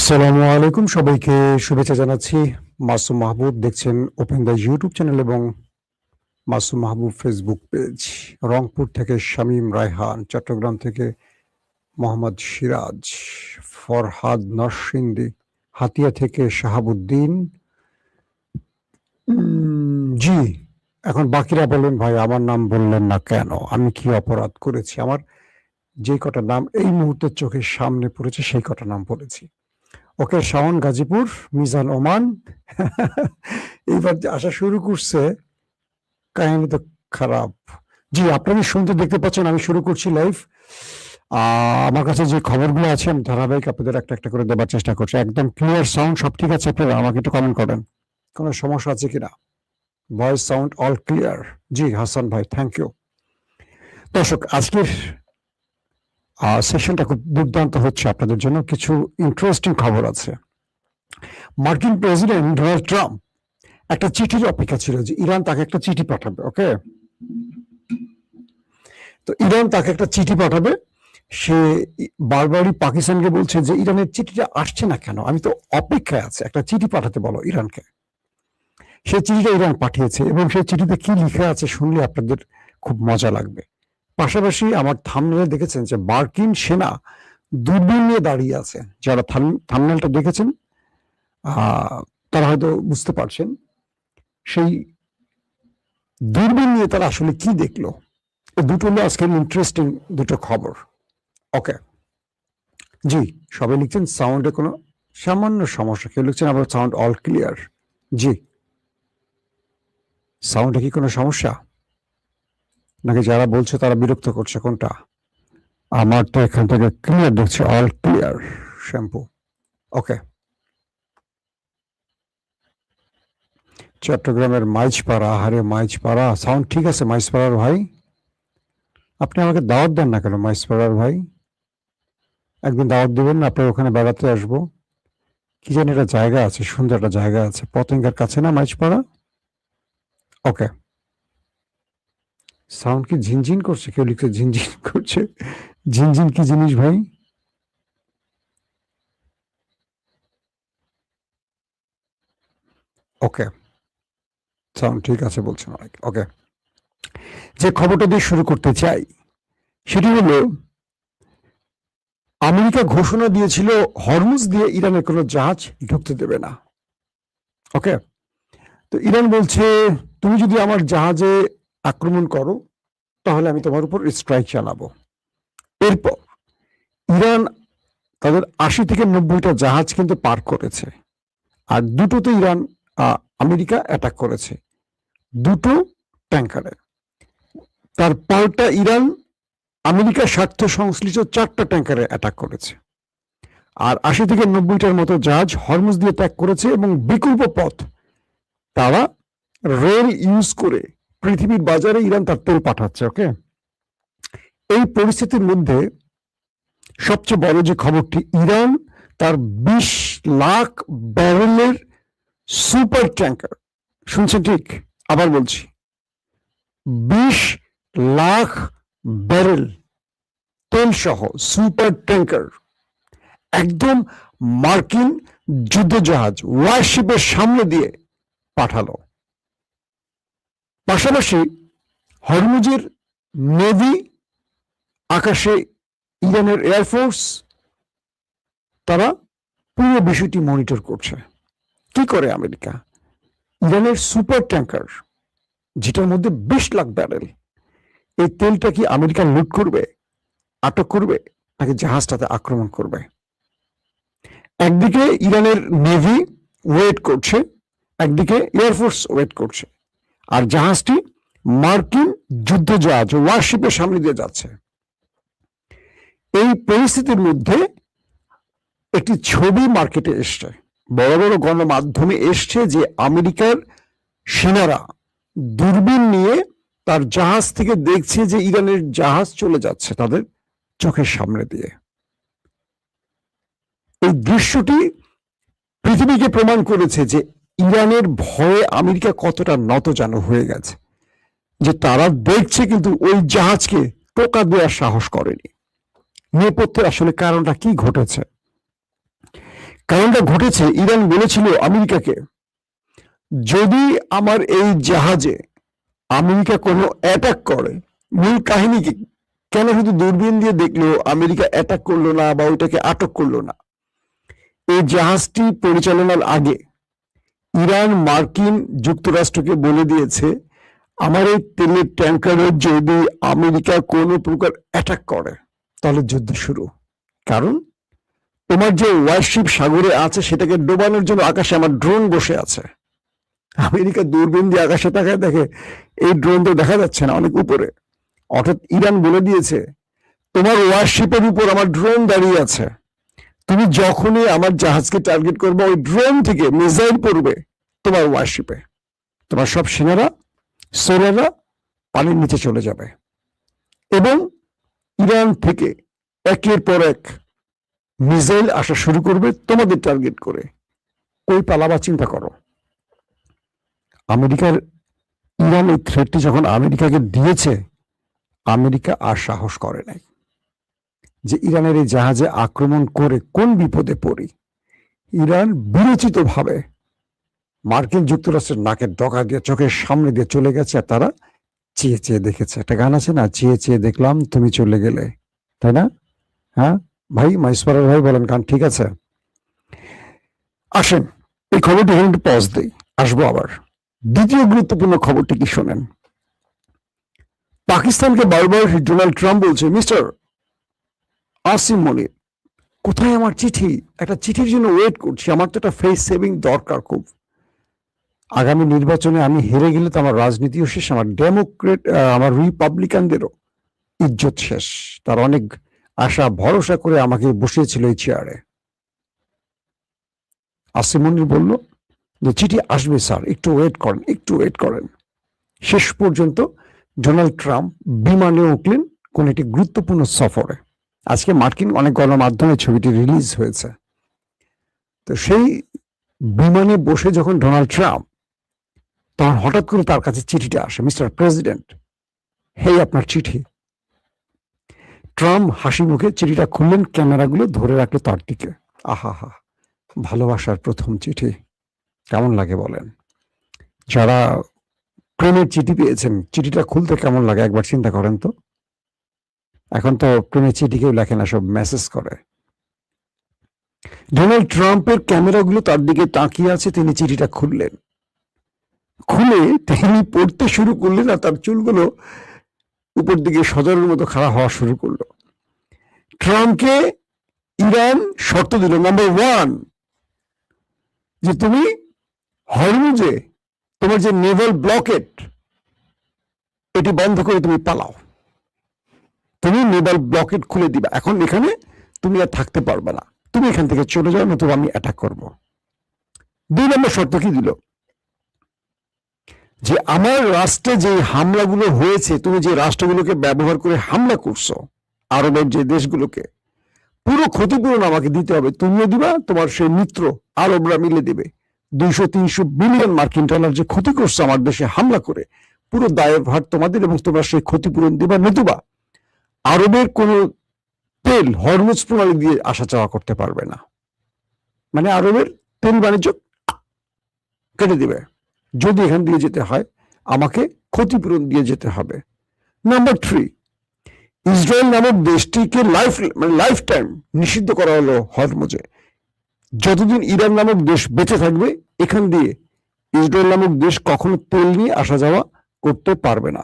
আসসালামু আলাইকুম, সবাইকে শুভেচ্ছা জানাচ্ছি। মাসুম মাহবুব দেখছেন ওপেন দ্য ইউটিউব চ্যানেল এবং মাসুম মাহবুব ফেসবুক পেজ। রংপুর থেকে শামীম রায়হান, চট্টগ্রাম থেকে মোহাম্মদ সিরাজ, ফরহাদ নরসিংদী, হাতিয়া থেকে শাহাবুদ্দিন। জি, এখন বাকিরা বললেন ভাই আমার নাম বললেন না কেন, আমি কি অপরাধ করেছি? আমার যে কটা নাম এই মুহূর্তে চোখের সামনে পড়েছে সেই কটা নাম বলেছি। ওকে, শাওন গাজীপুর, মিজান ওমান। এইবার যে আসা শুরু করছে, কাহিনী তো খারাপ। জি, আপনারা শুনতে দেখতে পাচ্ছেন, আমি শুরু করছি লাইভ। আমার কাছে যে খবরগুলো আছে আমি ধারাবাহিক আপনাদের একটা একটা করে দেবার চেষ্টা করছি। একদম ক্লিয়ার সাউন্ড, সব ঠিক আছে? আপনারা আমাকে একটু কমেন্ট করেন কোনো সমস্যা আছে কিনা। Voice sound all clear? জি হাসান ভাই, থ্যাংক ইউ। দর্শক, আজকের সেশনটা খুব দুর্দান্ত হচ্ছে আপনাদের জন্য। কিছু ইন্টারেস্টিং খবর আছে। মার্কিন প্রেসিডেন্ট ডোনাল্ড ট্রাম্প একটা চিঠির অপেক্ষা ছিল যে ইরান তাকে একটা চিঠি পাঠাবে। ওকে, তো ইরান তাকে একটা চিঠি পাঠাবে। সে বারবারই পাকিস্তানকে বলছে যে ইরানের চিঠিটা আসছে না কেন, আমি তো অপেক্ষায় আছি, একটা চিঠি পাঠাতে বলো ইরানকে। সেই চিঠিটা ইরান পাঠিয়েছে এবং সেই চিঠিতে কি লিখে আছে শুনলে আপনাদের খুব মজা লাগবে। পাশাপাশি আমার থাম্বনেলে দেখেছেন যে মার্কিন সেনা দূরবীন নিয়ে দাঁড়িয়ে আছে। যারা থাম্বনেলটা দেখেছেন তারা হয়তো বুঝতে পারছেন সেই দূরবীন নিয়ে তারা আসলে কি দেখলো। দুটো হলো আজকের ইন্টারেস্টিং দুটো খবর। ওকে, জি, সবাই লিখছেন সাউন্ডে কোনো সামান্য সমস্যা, কেউ লিখছেন আবার সাউন্ড অল ক্লিয়ার। জি, সাউন্ডে কি কোনো সমস্যা নাকি যারা বলছে তারা বিরক্ত করছে, কোনটা? আমার তো এখান থেকে ক্লিয়ার দেখছি, অল ক্লিয়ার শ্যাম্পু। ওকে, চট্টগ্রামের মাইজপাড়া, আহারে মাইজপাড়া, সাউন্ড ঠিক আছে মাইজপাড়ার ভাই? আপনি আমাকে দাওয়াত দেন না কেন মাইজপাড়ার ভাই? একদিন দাওয়াত দেবেন না, আপনার ওখানে বেড়াতে আসবো। কি জানি একটা জায়গা আছে, সুন্দর একটা জায়গা আছে, পতেঙ্গার কাছে না মাইজপাড়া? ওকে, সাউন্ড কি ঝিনঝিন করছে? কেউ লিখছে ঝিনঝিন করছে। ঝিনঝিন কি জিনিস ভাই? ওকে, সাউন্ড ঠিক আছে বলছেন অনেক। ওকে, যে খবরটা দিয়ে শুরু করতে চাই সেটি হলো আমেরিকা ঘোষণা দিয়েছিল হরমুজ দিয়ে ইরানের কোনো জাহাজ ঢুকতে দেবে না। ওকে, তো ইরান বলছে তুমি যদি আমার জাহাজে আক্রমণ করো তাহলে আমি তোমার উপর স্ট্রাইক চালাবো। এরপর ইরান তাদের 80 থেকে 90টা জাহাজ কিন্তু পার করেছে, আর দুটোতে ইরান আমেরিকা অ্যাটাক করেছে, দুটো ট্যাঙ্কারে। তার পাল্টা ইরান আমেরিকার স্বার্থ সংশ্লিষ্ট 4টা ট্যাঙ্কারে অ্যাটাক করেছে, আর 80 থেকে 90টার মতো জাহাজ হরমুজ দিয়ে ত্যাগ করেছে এবং বিকল্প পথ তারা রেল ইউজ করে পৃথিবীর বাজারে ইরান তার তেল পাঠাচ্ছে। ওকে, এই পরিস্থিতির মধ্যে সবচেয়ে বড় যে খবরটি, ইরান তার 20 লাখ ব্যারেলের সুপার ট্যাঙ্কার, শুনছেন ঠিক, আবার বলছি 20 লাখ ব্যারেল তেল সহ সুপার ট্যাঙ্কার একদম মার্কিন যুদ্ধজাহাজ ওয়ারশিপের সামনে দিয়ে পাঠালো। পাশাপাশি হরমুজের নেভি, আকাশে ইরানের এয়ারফোর্স, তারা পুরো বিষয়টি মনিটর করছে। কি করে আমেরিকা? ইরানের সুপার ট্যাঙ্কার যেটার মধ্যে 20 লাখ ব্যারেল, এই তেলটা কি আমেরিকা লুট করবে, আটক করবে, নাকি জাহাজটাতে আক্রমণ করবে? একদিকে ইরানের নেভি ওয়েট করছে, একদিকে এয়ারফোর্স ওয়েট করছে, আর জাহাজটি মার্কিন যুদ্ধজাহাজ ওয়ারশিপের সামনে দিয়ে যাচ্ছে। এই পরিস্থিতির মধ্যে একটি ছবি মার্কেটে এসছে, বড় বড় গণমাধ্যমে এসছে, যে আমেরিকার সেনারা দূরবীন নিয়ে তার জাহাজ থেকে দেখছে যে ইরানের জাহাজ চলে যাচ্ছে তাদের চোখের সামনে দিয়ে। এই দৃশ্যটি পৃথিবীকে প্রমাণ করেছে যে ইরানের ভয়ে আমেরিকা কতটা নতজানু হয়ে গেছে, যে তারা দেখছে কিন্তু ওই জাহাজকে টোকা দেওয়ার সাহস করেনি। নেপথ্যের আসলে কারণটা কি ঘটেছে? কারণটা ঘটেছে, ইরান বলেছিল আমেরিকাকে, যদি আমার এই জাহাজে আমেরিকা কোনো অ্যাটাক করে, মূল কাহিনী কি, কেন শুধু দূরবীন দিয়ে দেখলো আমেরিকা অ্যাটাক করলো না বা ওইটাকে আটক করলো না? এই জাহাজটি পরিচালনার আগে ইরান মার্কিন যুক্তরাষ্ট্রকে বলে দিয়েছে, আমার এই তেলের ট্যাঙ্কারে যদি আমেরিকা কোনো প্রকার অ্যাটাক করে তাহলে যুদ্ধ শুরু। কারণ তোমার যে ওয়ারশিপ সাগরে আছে সেটাকে ডোবানোর জন্য আকাশে আমার ড্রোন বসে আছে। আমেরিকা দূরবীন দিয়ে আকাশে তাকায় দেখে এই ড্রোন তো দেখা যাচ্ছে না, অনেক উপরে। অর্থাৎ ইরান বলে দিয়েছে, তোমার ওয়ারশিপের উপর আমার ড্রোন দাঁড়িয়ে আছে, তুমি যখনই আমার জাহাজকে টার্গেট করবে ওই ড্রোন থেকে মিসাইল পড়বে তোমার ওয়ারশিপে, তোমার সব সেনারা সোলাররা পানির নিচে চলে যাবে এবং ইরান থেকে একের পর এক মিসাইল আসা শুরু করবে তোমাদের টার্গেট করে। কই পালাবা চিন্তা করো। আমেরিকার ইরান এই থ্রেটটি যখন আমেরিকাকে দিয়েছে, আমেরিকা আর সাহস করে নাই যে ইরানের এই জাহাজে আক্রমণ করে কোন বিপদে পড়ি। ইরান বিরচিত ভাবে মার্কিন যুক্তরাষ্ট্রের নাকের ডগা দিয়ে চোখের সামনে দিয়ে চলে গেছে, আর তারা চেয়ে চেয়ে দেখেছে। একটা গান আছে না, চেয়ে চেয়ে দেখলাম তুমি চলে গেলে, তাই না? হ্যাঁ ভাই, মাইসপাড়ার ভাই বলেন, গান ঠিক আছে? আসেন এই খবরটি এখানে একটু পজ দেই, আসবো আবার। দ্বিতীয় গুরুত্বপূর্ণ খবরটি কি শোনেন। পাকিস্তানকে বারবার ডোনাল্ড ট্রাম্প বলছে, মিস্টার আসিম মনির, কোথায় আমার চিঠি? একটা চিঠির জন্য ওয়েট করছি, আমার তো একটা ফেস সেভিং দরকার খুব। আগামী নির্বাচনে আমি হেরে গেলে তো আমার রাজনীতিও শেষ, আমার ডেমোক্রেট আমার রিপাবলিকানদেরও ইজ্জত শেষ। তার অনেক আশা ভরসা করে আমাকে বসিয়েছিল এই চেয়ারে। আসিম মনির বলল যে চিঠি আসবে স্যার, একটু ওয়েট করেন, একটু ওয়েট করেন। শেষ পর্যন্ত ডোনাল্ড ট্রাম্প বিমানে উঠলেন কোন একটি গুরুত্বপূর্ণ সফরে। আজকে মার্কিন অনেক গণমাধ্যমে ছবিটি রিলিজ হয়েছে। তো সেই বিমানে বসে যখন ডোনাল্ড ট্রাম্প, তখন হঠাৎ করে তার কাছে চিঠিটা আসে, মিস্টার প্রেসিডেন্ট, হেই আপনার চিঠি। ট্রাম্প হাসি মুখে চিঠিটা খুললেন, ক্যামেরাগুলো ধরে রাখলো তার দিকে। আহা হা, ভালোবাসার প্রথম চিঠি কেমন লাগে বলেন? যারা প্রেমের চিঠি পেয়েছেন, চিঠিটা খুলতে কেমন লাগে একবার চিন্তা করেন তো। এখন তো প্রেমের চিঠি কেউ লেখে না, সব মেসেজ করে। ডোনাল্ড ট্রাম্পের ক্যামেরাগুলো তার দিকে তাকিয়ে আছে, তিনি চিঠিটা খুললেন, খুলে তিনি পড়তে শুরু করলেন, আর তার চুলগুলো উপর দিকে সজরের মতো খাড়া হওয়া শুরু করলো। ট্রাম্পকে ইরান শর্ত দিল, নাম্বার 1, যে তুমি হরমুজে তোমার যে নেভাল ব্লকেট এটি বন্ধ করে তুমি পালাও, তুমি নেভাল ব্লকেট খুলে দিবা, এখন এখানে তুমি আর থাকতে পারবে না, তুমি এখান থেকে চলে যাও, নতুবা আমি অ্যাটাক করব। 2 নম্বর শর্ত কি দিল, যে আমার রাষ্ট্রে যে হামলাগুলো হয়েছে, তুমি যে রাষ্ট্রগুলোকে ব্যবহার করে হামলা করছো, আরবের যে দেশগুলোকে, পুরো ক্ষতিপূরণ আমাকে দিতে হবে, তুমিও দিবা, তোমার সেই মিত্র আরবরা মিলে দেবে। 200-300 বিলিয়ন মার্কিন ডলার যে ক্ষতি করছো আমার দেশে হামলা করে, পুরো দায়ের ভার তোমাদের, এবং তোমরা সেই ক্ষতিপূরণ দিবা, নতুবা আরবের কোন তেল হরমুজ প্রণালী দিয়ে আসা যাওয়া করতে পারবে না। মানে আরবের তেল বাণিজ্য কেটে দিবে, যদি এখান দিয়ে যেতে হয় আমাকে ক্ষতিপূরণ দিয়ে যেতে হবে। নাম্বার 3, ইসরায়েল নামক দেশটিকে লাইফ টাইম নিষিদ্ধ করা হলো হরমুজে। যতদিন ইরান নামক দেশ বেঁচে থাকবে, এখান দিয়ে ইসরায়েল নামক দেশ কখনো তেল নিয়ে আসা যাওয়া করতে পারবে না।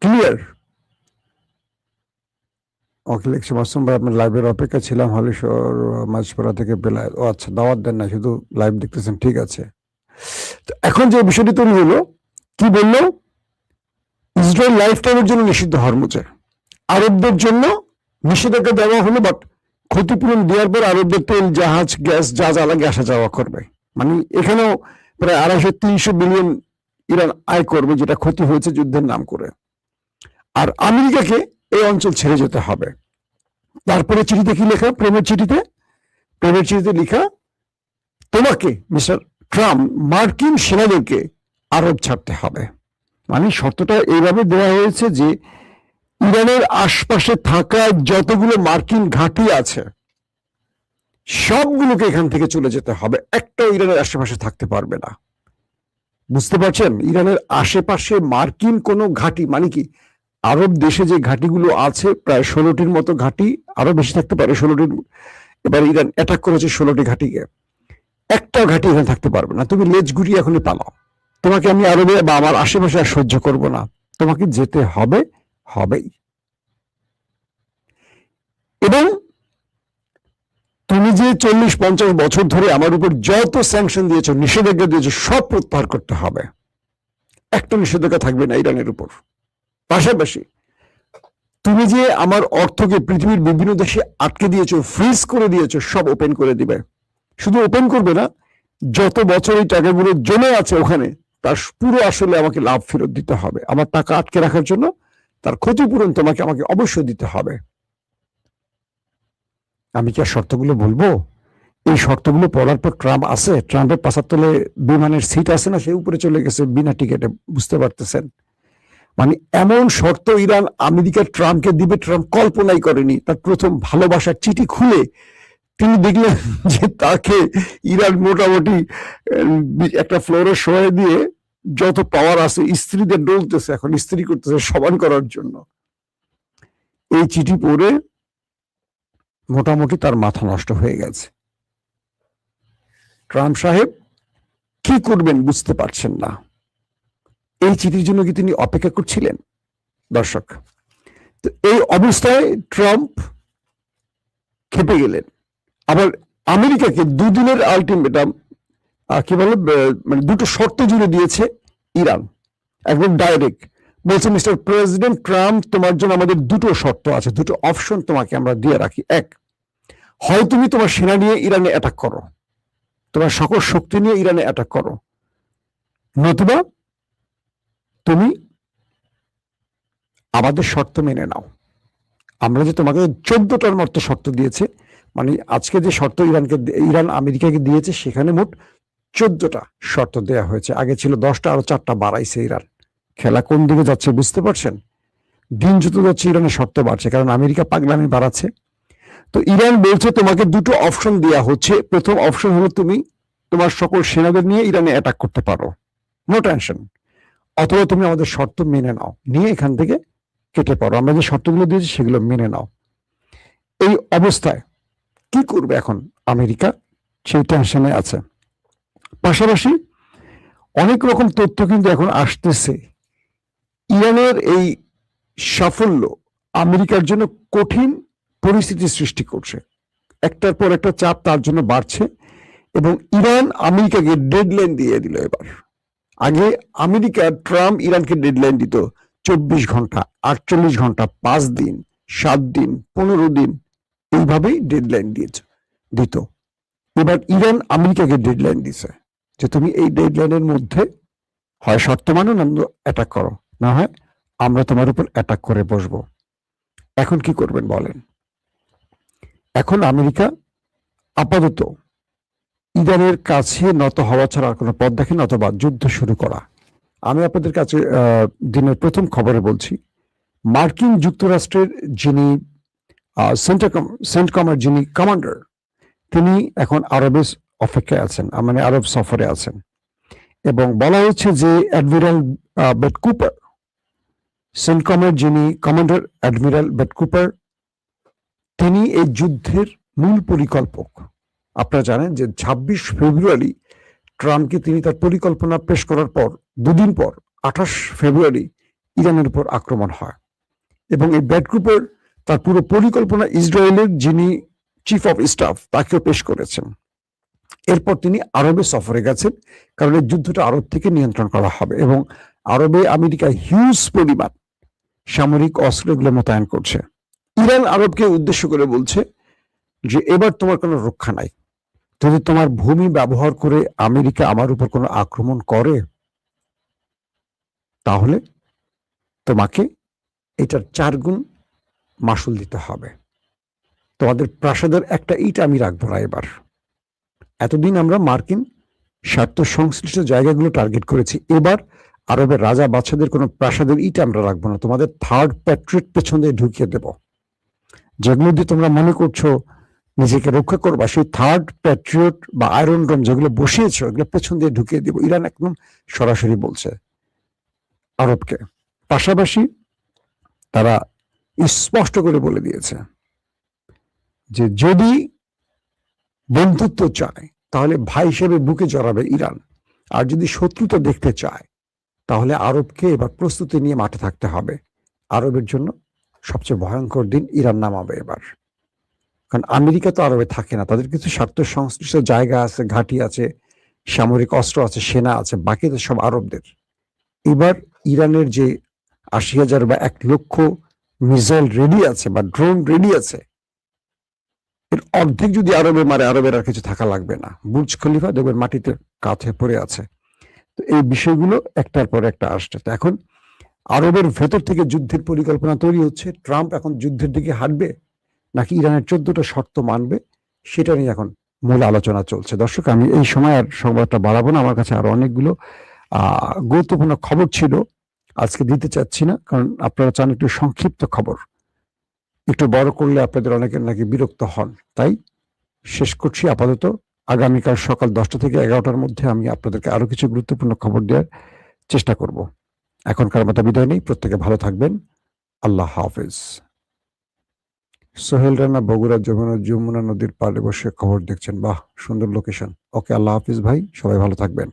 ক্লিয়ার? ওকে, লিখছি মাসুম ভাই, আপনার লাইভের অপেক্ষা ছিলাম, হালিশহর মাঝপাড়া থেকে বেলায়। ও আচ্ছা, দাওয়াত দেন না, শুধু লাইভ দেখতেছেন, ঠিক আছে। তো এখন যে বিষয়টি তৈরি হলো, কি বললো, ইসরায়েল লাইফ টাইমের জন্য নিষিদ্ধ হরমুজে, আরবদের জন্য নিষেধাজ্ঞা দেওয়া হলো, বাট ক্ষতিপূরণ দেওয়ার পর আরবদের তেল, জাহাজ, গ্যাস যা যা লাগে আসা যাওয়া করবে। মানে এখানেও প্রায় 250-300 বিলিয়ন ইরান আয় করবে, যেটা ক্ষতি হয়েছে যুদ্ধের নাম করে। আর আমেরিকাকে এই অঞ্চল ছেড়ে যেতে হবে। তারপরে চিঠিতে কি লেখা, প্রেমের চিঠিতে লেখা, তোমাকে মিস্টার ট্রাম্প মার্কিন সেনাদেরকে আরব ছাড়তে হবে। মানে শর্তটা এইভাবে দেওয়া হয়েছে যে ইরানের আশপাশে থাকা যতগুলো মার্কিন ঘাঁটি আছে সবগুলোকে এখান থেকে চলে যেতে হবে, একটাও ইরানের আশেপাশে থাকতে পারবে না। বুঝতে পারছেন? ইরানের আশেপাশে মার্কিন কোনো ঘাঁটি, মানে কি আরব দেশে যে ঘাঁটিগুলো আছে প্রায় 16টির মতো ঘাঁটি, আরো বেশি থাকতে পারে 16টির, এবার ইরান অ্যাটাক করেছে 16টি ঘাঁটিকে, একটা ঘাঁটি এখানে থাকতে পারবে না। তুমি লেজ গুটিয়ে এখনই পালাও, তোমাকে আমি আরবে বা আমার আশেপাশে আর সহ্য করব না, তোমাকে যেতে হবে, হবেই। এবং তুমি যে 40-50 বছর ধরে আমার উপর যত স্যাংশন দিয়েছো, নিষেধাজ্ঞা দিয়েছো, সব প্রত্যাহার করতে হবে। একটা নিষেধাজ্ঞা থাকবে না ইরানের উপর। পাশাপাশি তুমি যে আমার অর্থকে পৃথিবীর বিভিন্ন দেশে আটকে দিয়েছো, ফ্রিজ করে দিয়েছো, সব ওপেন করে দিবে। শুধু ওপেন করবে না, যত বছর এই টাকাগুলো জমে আছে ওখানে তার পুরো আসলে আমাকে লাভ ফেরত দিতে হবে। আমার টাকা আটকে রাখার জন্য তার ক্ষতিপূরণ তোমাকে আমাকে অবশ্যই দিতে হবে। আমি কি আর শর্তগুলো বলবো? এই শর্তগুলো পড়ার পর ট্রাম্প আছে, ট্রাম্পের পাশার তলে বিমানের সিট আছে না, সে উপরে চলে গেছে বিনা টিকেটে। বুঝতে পারতেছেন? মানে এমন শর্ত ইরান আমেরিকা ট্রাম্পকে দিবে, ট্রাম্প কল্পনাই করেনি। তার প্রথম ভালোবাসার চিঠি খুলে তিনি দেখলেন যে তাকে ইরান মোটামুটি একটা ফ্লোরে শোয়ে দিয়ে যত পাওয়ার আছে স্ত্রীদের ডলতেছে, এখন স্ত্রী করতেছে সমান করার জন্য। এই চিঠি পড়ে মোটামুটি তার মাথা নষ্ট হয়ে গেছে। ট্রাম্প সাহেব কি করবেন বুঝতে পারছেন না। এই চিঠির জন্য কি তিনি অপেক্ষা করছিলেন? দর্শক, তো এই অবস্থায় ট্রাম্প খেপে গেলেন। আবার আমেরিকাকে দুদিনের আলটিমেটাম, কি বলে, মানে দুটো শর্ত জুড়ে দিয়েছে ইরান, একদম ডাইরেক্ট বলছে, মিস্টার প্রেসিডেন্ট ট্রাম্প, তোমার জন্য আমাদের দুটো শর্ত আছে, দুটো অপশন তোমাকে আমরা দিয়ে রাখি। এক, হয় তুমি তোমার সেনা নিয়ে ইরানে অ্যাটাক করো, তোমার সকল শক্তি নিয়ে ইরানে অ্যাটাক করো, নতুবা তুমি আমাদের শর্ত মেনে নাও। আমরা যে তোমাকে 14টার মতো শর্ত দিয়েছে, মানে আজকে যে শর্ত ইরান আমেরিকাকে দিয়েছে সেখানে মোট 14টা শর্ত দেয়া হয়েছে। আগে ছিল 10টা, আরো 4টা বাড়াইছে ইরান। খেলা কোন দিকে যাচ্ছে বুঝতে পারছেন? দিন যত যাচ্ছে ইরানের শর্ত বাড়ছে, কারণ আমেরিকা পাগলামি বাড়াচ্ছে। তো ইরান বলছে তোমাকে দুটো অপশন দেয়া হচ্ছে। প্রথম অপশন হলো তুমি তোমার সকল সেনাদের নিয়ে ইরানে অ্যাটাক করতে পারো, নো টেনশন, অথবা তুমি আমাদের শর্ত মেনে নাও, নিয়ে এখান থেকে কেটে পড়ো, আমরা যে শর্তগুলো দিয়েছি সেগুলো মেনে নাও। এই অবস্থায় কি করবে এখন আমেরিকা, সেই টেনশনে আছে। পাশাপাশি অনেক রকম তথ্য কিন্তু এখন আসতেছে, ইরানের এই সাফল্য আমেরিকার জন্য কঠিন পরিস্থিতি সৃষ্টি করছে। একটার পর একটা চাপ তার জন্য বাড়ছে, এবং ইরান আমেরিকাকে ডেডলাইন দিয়ে দিল এবার। আগে আমেরিকা ট্রাম্প ইরানকে ডেডলাইন দিত 24 ঘন্টা, 48 ঘন্টা, 5 দিন, 7 দিন, 15 দিন, এইভাবেই ডেডলাইন দিত। এবার ইরান আমেরিকাকে ডেডলাইন দিছে যে তুমি এই ডেডলাইনের মধ্যে হয় শর্ত মানো, না অ্যাটাক করো, না হয় আমরা তোমার উপর অ্যাটাক করে বসবো। এখন কি করবেন বলেন? এখন আমেরিকা আপাতত ইরানের কাছে নত হওয়া ছাড়া আর কোনো পথ দেখেন, অথবা যুদ্ধ শুরু করা। আমি আপনাদের কাছে দিনের প্রথম খবরে বলছি, মার্কিন যুক্তরাষ্ট্রের যিনি সেন্টকমের যিনি কমান্ডার, তিনি এখন আরবে অপেক্ষায় আছেন, মানে আরব সফরে আছেন, এবং বলা হচ্ছে যে অ্যাডমিরাল বেট কুপার, সেন্টকমের যিনি কমান্ডার অ্যাডমিরাল বেট কুপার, তিনি এই যুদ্ধের মূল পরিকল্পক। আপনারা জানেন যে 26 ফেব্রুয়ারি ট্রাম্পকে তিনি তার পরিকল্পনা পেশ করার পর দুদিন পর 28 ফেব্রুয়ারি ইরানের উপর আক্রমণ হয়, এবং এই বেট কুপার তার পুরো পরিকল্পনা ইসরায়েলের যিনি চিফ অফ স্টাফ তাকেও পেশ করেছেন। এরপর তিনি আরবে সফরে গেছেন, কারণ এই যুদ্ধটা আরব থেকে নিয়ন্ত্রণ করা হবে, এবং আরবে আমেরিকা হিউজ পরিমাণ সামরিক অস্ত্রগুলো মোতায়েন করছে। ইরান আরবকে উদ্দেশ্য করে বলছে যে এবার তোমার কোনো রক্ষা নাই, যদি তোমার ভূমি ব্যবহার করে আমেরিকা আমার উপর কোনো আক্রমণ করে, তাহলে তোমাকে এটার 4 গুণ মাসুল দিতে হবে। তোমাদের প্রাসাদের একটা ইট আমি রাখবো না এবার। এতদিন আমরা মার্কিন স্বার্থ সংশ্লিষ্ট জায়গাগুলো টার্গেট করেছি, এবার আরবের রাজা বাদশাদের কোনো প্রাসাদের ইট আমরা রাখবো না, তোমাদের থার্ড প্যাট্রিয়ট পেছন দিয়ে ঢুকিয়ে দেব। যেগুলো দিয়ে তোমরা মনে করছো নিজেকে রক্ষা করবা, সেই থার্ড প্যাট্রিয়ট বা আয়রন ডোম যেগুলো বসিয়েছো ওগুলো পেছন দিয়ে ঢুকিয়ে দিব। ইরান একদম সরাসরি বলছে আরবকে। পাশাপাশি তারা স্পষ্ট করে বলে দিয়েছে যে যদি বন্ধুত্ব চায় তাহলে ভাই হিসেবে বুকে জড়াবে ইরান, আর যদি শত্রুতা দেখতে চায় তাহলে আরবকে এবার প্রস্তুতি নিয়ে মাঠে থাকতে হবে। আরবের জন্য সবচেয়ে ভয়ঙ্কর দিন ইরান নামাবে এবার, কারণ আমেরিকা তো আরবে থাকে না, তাদের কিছু স্বার্থ সংশ্লিষ্ট জায়গা আছে, ঘাঁটি আছে, সামরিক অস্ত্র আছে, সেনা আছে, বাকি তো সব আরবদের। এবার ইরানের যে ৮০,০০০ বা ১,০০,০০০ মিসাইল রেডি আছে বা ড্রোন রেডি আছে, এর অর্ধেক যদি আরবে মারে, আরবের আর কিছু থাকা লাগবে না। বুর্জ খলিফা দেখবেন মাটিতে কাত হয়ে পড়ে আছে। তো এই বিষয়গুলো একটার পর একটা আসছে। তো এখন আরবের ভেতর থেকে যুদ্ধের পরিকল্পনা তৈরি হচ্ছে। ট্রাম্প এখন যুদ্ধের দিকে হাঁটবে নাকি ইরানের ১৪টা শর্ত মানবে, সেটা নিয়ে এখন মূল আলোচনা চলছে। দর্শক, আমি এই সময় আর সংবাদটা বাড়াবো না, আমার কাছে আরো অনেকগুলো গুরুত্বপূর্ণ খবর ছিল, আজকে দিতে চাচ্ছি না, কারণ আপনারা চান একটু সংক্ষিপ্ত খবর, একটু বড় করলে আপনাদের অনেকের নাকি বিরক্ত হন। তাই শেষ করছি আপাতত। আগামীকাল সকাল 10টা থেকে 11টার মধ্যে আমি আপনাদেরকে আরো কিছু গুরুত্বপূর্ণ খবর দেওয়ার চেষ্টা করব। এখনকার মতো বিদায় নেই, প্রত্যেকে ভালো থাকবেন। আল্লাহ হাফেজ। সোহেল রানা বগুড়া যমুনা নদীর পাড়ে বসে খবর দেখছেন, বাহ সুন্দর লোকেশন। ওকে, আল্লাহ হাফিজ ভাই, সবাই ভালো থাকবেন।